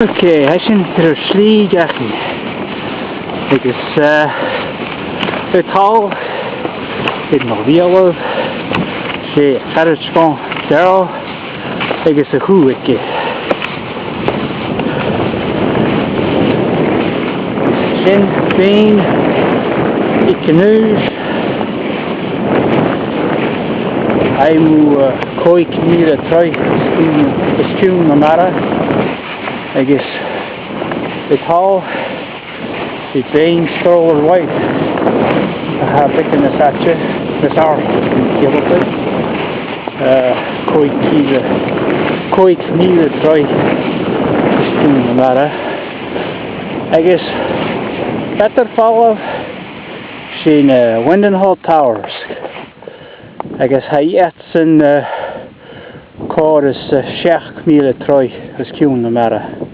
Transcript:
Okay, hessin tir slí gachi. Agus the tall it no vialo she carrot spawn Daryl agus a who it get. Shin bean it canoes I'm koi commuter try the tune no matter. I guess it's all the vein stroller white. I have taken this at you. This arse has been killed with it. Quite neither try this doing the matter. I guess better follow seen Windenhall Towers. I guess I it's in chorus Sheikh Mila Troy is doing the matter.